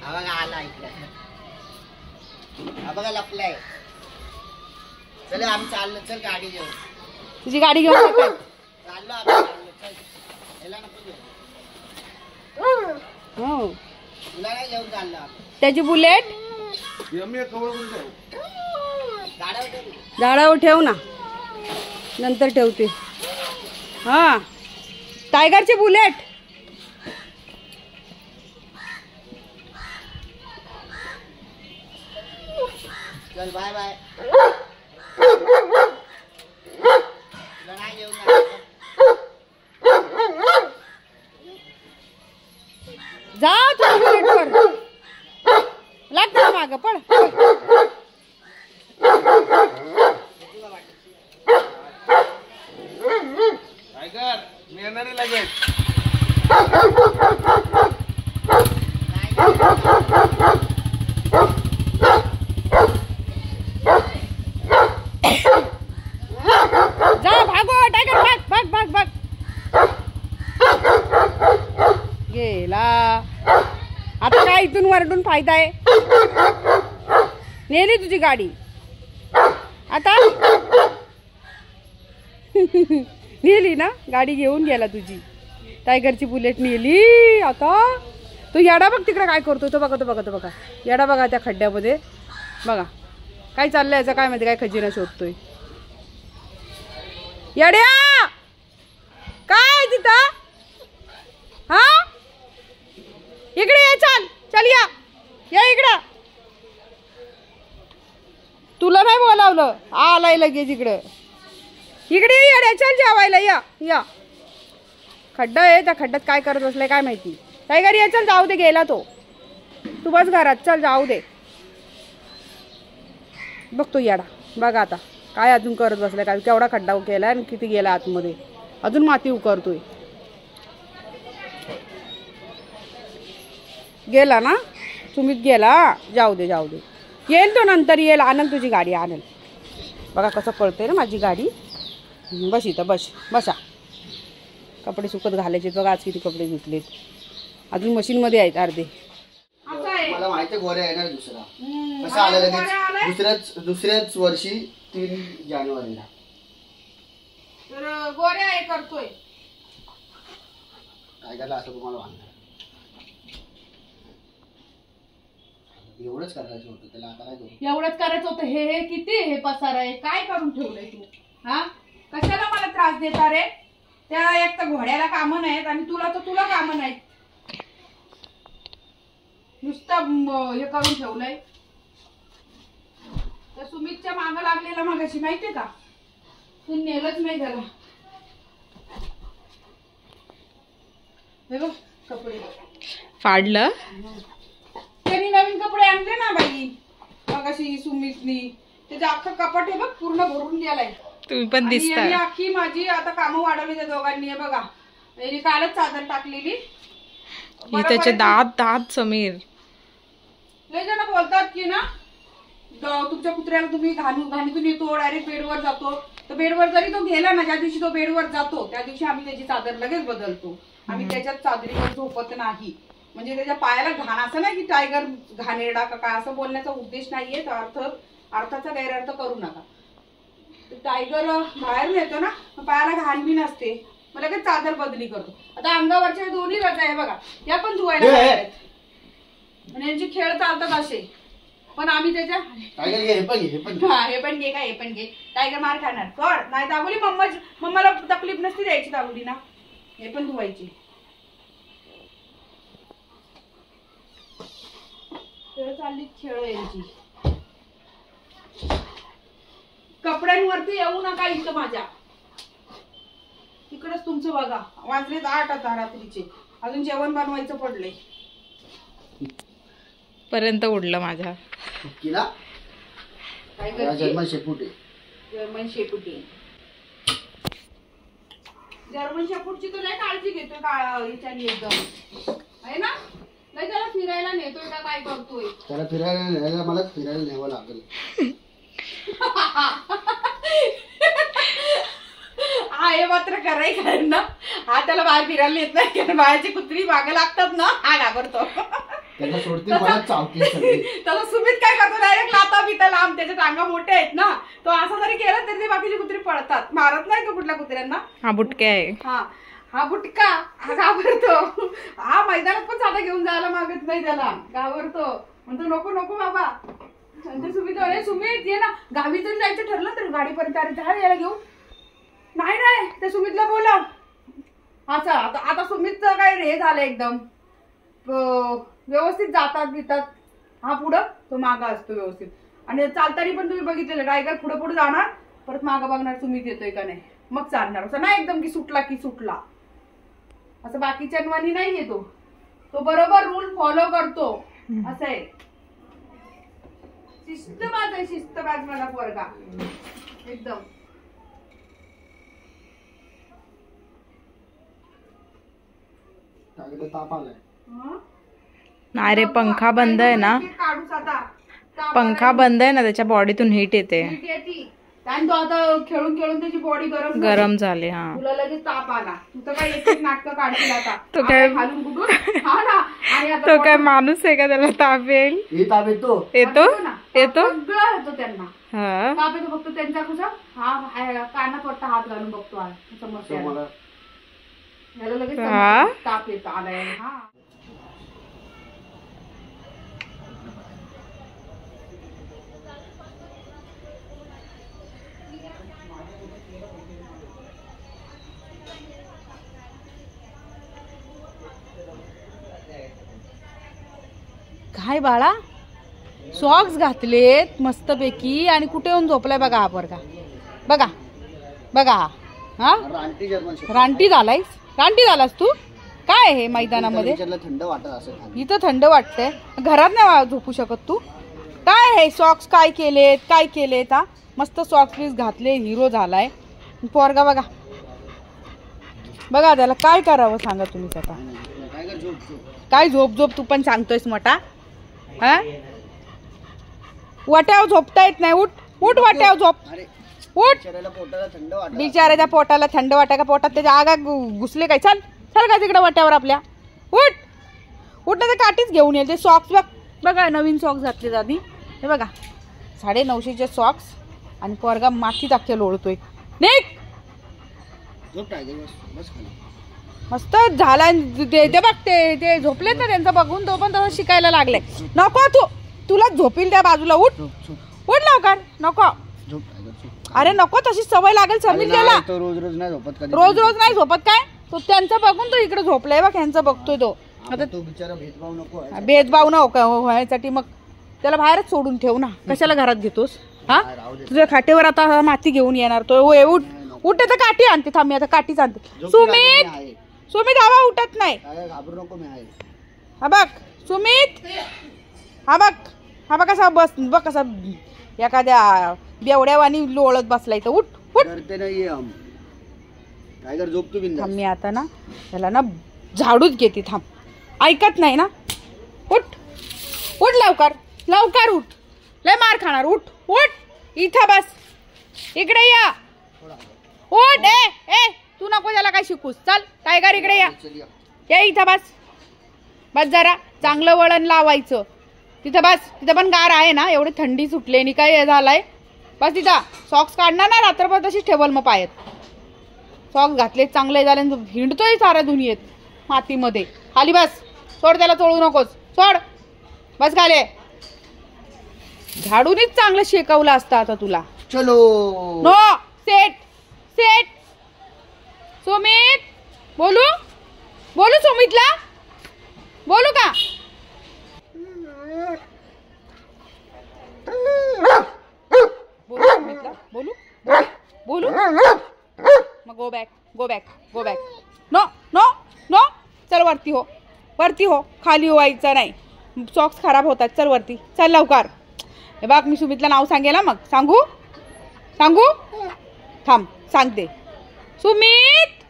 बघा आला इकडे, बघा लपलाय. चल आम्ही चाललो, चल गाडी घेऊन. तुझी गाडी घेऊन चाललो आम्ही, चाललो. चल याला नको घेऊ. हो तुला नाही घेऊन चाललो. त्याची बुलेट झाडावर ठेव ना, नंतर ठेवते. हा टायगरची बुलेट. चल बाय बाय. नाही घेऊन जा तुझ्या बुलेटवर. लागतं मागं पड. टायगर मी येणार आहे लगेच. जा भागो टायगर, भाग भाग भाग भाग. गेला. आता काय इथून वरडून फायदा आहे. नेली तुझी गाडी आता. नेली ना गाडी, घेऊन गेला तुझी. टायगरची बुलेट नेली. आता तो येडा बघ तिकडे काय करतो. तो बघा, तो बघा, तो बघा. येडा बघा त्या खड्ड्यामध्ये. बघा काय चाललंय याचं, काय माहिती काय खजिना शोधतोय. येड्या काय तिथं. हा इकडे ये. चल चल या या इकडं. तुला नाही बोलावलं, आलाय लगेच इकडं. इकडे येड्या, चल जेवायला या या. खड्डा आहे, त्या खड्ड्यात काय करत बसलाय काय माहिती. टायगर ये, चल जाऊ दे. गेला तो. तू बस घरात, चल जाऊ दे. बघतो येडा. बघा आता काय अजून करत बसलाय. काय केवढा खड्डा केलाय आणि किती गेला आतमध्ये. अजून माती उकरतोय. गेला ना सुमित, गेला. जाऊ दे जाऊ दे. येईल तो नंतर, येईल. आणल तुझी गाडी आणल. बघा कसं पळतंय ना माझी गाडी. बस इथं, बस बसा. कपडे सुकत घालायचे बघा. आज किती कपडे धुतलेत. अजून मशीनमध्ये आहेत अर्धे. मला माहिती आहे गोऱ्या येणार दुसरा. कसं आलं लगेच दुसऱ्याच वर्षी 3 जानेवारीला. तर गोऱ्या हे करतोय. काय झालं असं तुम्हाला वाटलं. एवढंच करायचं होतं त्याला. आता काय करू. एवढंच करायचं होतं. हे किती हे पसार आहे. काय करून ठेवलंय तू. हा कशाला मला त्रास देता रे. त्या एक तर घोड्याला कामं नाहीत आणि तुला कामं नाहीत. नुसतं हे करून ठेवलंय. त्या सुमितच्या मागं लागलेला मागाशी माहितीये का. तू नेलंच नाही त्याला. हे बघ कपडे फाडलं. त्यांनी नवीन कपडे आणले ना बाई मगाशी सुमितनी. त्याचं अख्खं कपाट हे बघ पूर्ण भरून गेलाय. तुम्ही पण दिसताय. अख्खी माझी आता कामं वाढवली त्या दोघांनी. हे बघा यांनी कालच चादर टाकलेली. त्याचे दात समीर लय जण बोलतात की ना तुमच्या कुत्र्याला तुम्ही घाणीतून येतो डायरेक्ट बेडवर जातो. तर बेडवर जरी तो गेला ना, ज्या दिवशी तो बेडवर जातो त्या दिवशी आम्ही त्याची चादर लगेच बदलतो. आम्ही त्याच्यात चादरीवर झोपत नाही. म्हणजे त्याच्या पायाला घाण, असं नाही की टायगर घाणेरडा का काय असं बोलण्याचा उद्देश नाहीये. अर्थाचा गैरअर्थ करू नका. टायगर बाहेर येतो ना, पायाला घाण बी नसते. मग लगेच चादर बदली करतो. आता अंगावरच्या दोन्ही रजा आहे बघा, या पण धुवायला आहेत. आणि यांचे खेळ चालतात असे. पण आम्ही त्याच्या हे पण घे का, हे पण घे. टायगर मार खाणार कर. नाही दाबोली मम्माला तकलीफ नसती द्यायची दाबोली ना. हे पण धुवायची. चालली खेळ यांची. कपड्यांवरती येऊ नका इथं माझ्या. तिकडेच तुमचं बघा. वाजलेत 8 आता रात्रीचे. अजून जेवण बनवायचं पडलंय. पर्यंत उडलं माझ्या. जर्मन शेपूट. जर्मन शेपूटची तर लय काळजी घेतोय हिच्यानी एकदम आहे ना. लय त्याला फिरायला नेतोय का काय करतोय. त्याला फिरायला न्यायला मला फिरायला न्यावं लागेल. हा हे मात्र कराय कारण ना हा त्याला बाहेर फिरायला येत नाही कारण बाहेरची कुत्री मागे लागतात ना हा घाबरतो. त्याला सुमित काय करतो डायरेक्ट लाता बिता लांब त्याच्या टांगा मोठे आहेत ना तो असं जरी केलं तरी ते बाकीची कुत्री पळतात मारत नाही तो कुठल्या कुत्र्यांना. हा बुटके आहे हा बुटका हा घाबरतो. हा मैदानात पण साधा घेऊन जायला मागत नाही त्याला घाबरतो म्हणतो नको नको बाबा. सुमित अरे सुमित ये ना गावी जरी जायचं ठरलं तर गाडीपर्यंत अरे जा याला घेऊन नाही नाही ते सुमितला बोलाव. अच्छा आता सुमितचं काय हे झालं एकदम व्यवस्थित जातात बितात हा पुढं तो मागा असतो व्यवस्थित आणि चालताना पण तुम्ही बघितलेलं टायगर पुढे पुढे जाणार परत मागं बघणार सुमित येतोय का नाही मग चालणार. असं नाही एकदम की सुटला असं बाकीच्या अन्वानी नाही येतो तो बरोबर रूल फॉलो करतो असं आहे. शिस्तबाज आहे शिस्तबाज मला पोरगा एकदम. ताप आलाय नाही रे पंखा बंद आहे ना पंखा बंद आहे ना त्याच्या बॉडीतून हीट येते आणि तो आता खेळून खेळून त्याची बॉडी गरम झाली. हा तुला लगेच ताप आला तू तर काय एक नाटक काढतील आता तो काय खालून कुठून हा ना आणि आता तो काय माणूस आहे का त्याला ताप येईल. ताप येतो येतो सगळं येतो त्यांना हा ताप येतो फक्त त्यांचा कसं हा कानात वाटतं हात घालून बघतो समस्या याला लगेच ताप येतो आलाय. हा काय बाळा सॉक्स घातलेत मस्तपैकी आणि कुठे येऊन झोपलाय बघा हा पोरगा बघा बघा. हा रानटी झालास तू काय हे मैदानामध्ये थंड वाटत असं इथं थंड वाटतंय घरात नाही झोपू शकत तू. काय हे सॉक्स काय केलेत हा मस्त सॉक्स पीस घातले हिरो झालाय पोरगा बघा बघा त्याला काय करावं सांगा तुम्हीच आता. काय झोप तू पण सांगतोयस मोठा हा वाट्यावर झोपता येत नाही. उठ वाट्यावर झोप उठ. बिचाऱ्याच्या पोटाला थंड वाटाय का पोटात त्याच्या आगा घुसले काय. चल का तिकडे वाट्यावर आपल्या उठ तर काठीच घेऊन येईल. ते सॉक्स बघा नवीन सॉक्स घातले आधी हे बघा 950चे सॉक्स आणि पोरगा मातीत अख्ख्या लोळतोय. मस्त झाला ते बघ ते झोपलेत ना त्यांचं बघून तो पण तसं शिकायला लागलाय. नको तुला झोपील त्या बाजूला उठ लवकर नको. अरे नको तशी सवय लागेल समीर त्याला. रोज नाही झोपत काय तो त्यांचं बघून तो इकडे झोपलाय बघ ह्यांचं बघतोय तो. आता तो बिचारा भेदभाव नको व्हायसाठी मग त्याला बाहेरच सोडून ठेव ना कशाला घरात घेतोस. हा तुझ्या खाटेवर आता माती घेऊन येणार तो. उठ तर काठी आणते थांब आता काठीच आणते. सुमित हवा उठत नाही घाबरू नको मी आहे. हा बघ सुमित हा बघ कसा बघ कसा एखाद्या बेवड्यावानी लोळत बसलाय. तर उठ टायगर झोपतो बिंदास. थांब मी आता ना त्याला ना झाडूच घेते थांब ऐकत नाही ना. उठ लवकर उठ लय मार खाणार. उठ इथं बस इकडे या. उठ ए तू नको त्याला काय शिकूस. चल टायगर इकडे या इथं बस जरा चांगलं वळण लावायचं. तिथं बस तिथं पण गार आहे ना एवढी थंडी सुटली आणि काय झालाय बस तिथं. सॉक्स काढणार ना रात्रभर तशीच ठेवल मग पायात. सॉक्स घातले चांगले झाले हिंडतोय साऱ्या दुनियेत मातीमध्ये. खाली बस सोड त्याला चोळू नकोस सोड बस खाली. झाडूनच चांगलं शेकवलं असतं आता तुला. चलो नो सेट सुमित बोलू सुमितला बोलू का. बोलू मग गो बॅक नो चल वरती हो खाली व्हायचं नाही. सॉक्स खराब होतात. चल वरती चल लवकर. हे बघ मी सुमितला नाव सांगेल मग सांगू थांब सांगते. सुमित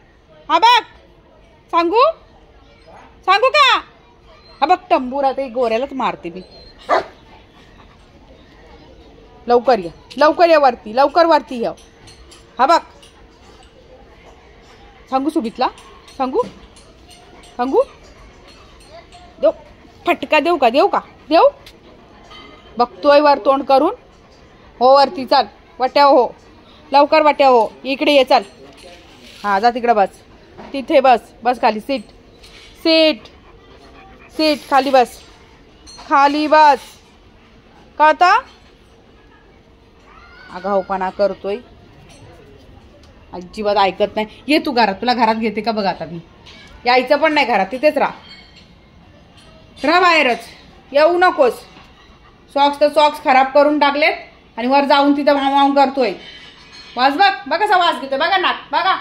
हा बघ सांगू का. हा बघ टंबूरा ते गोऱ्यालाच मारते मी. लवकर या वरती या. हा बघ सांगू सुबितला, सांगू सांगू देऊ, फटका देऊ का, देऊ का, देऊ. बघतोय वर तोंड करून. हो वरती चाल, वाट्या हो, लवकर वाट्या हो, इकडे ये चाल. हा जा तिकडे बस, तिथे बस, बस खाली, सीट सीट सीट खाली बस, खाली बस. का आता आगाऊपणा करतोय, अजिबात ऐकत नाही. ये तू घरात, तुला घरात घेते का बघ आता मी. यायचं पण नाही घरात, तिथेच राहा बाहेरच, येऊ नकोस. सॉक्स तर सॉक्स खराब करून टाकलेत आणि वर जाऊन तिथं भाव करतोय. वाज बघ, बघा कसा वास घेतोय, बघा नाक, बघा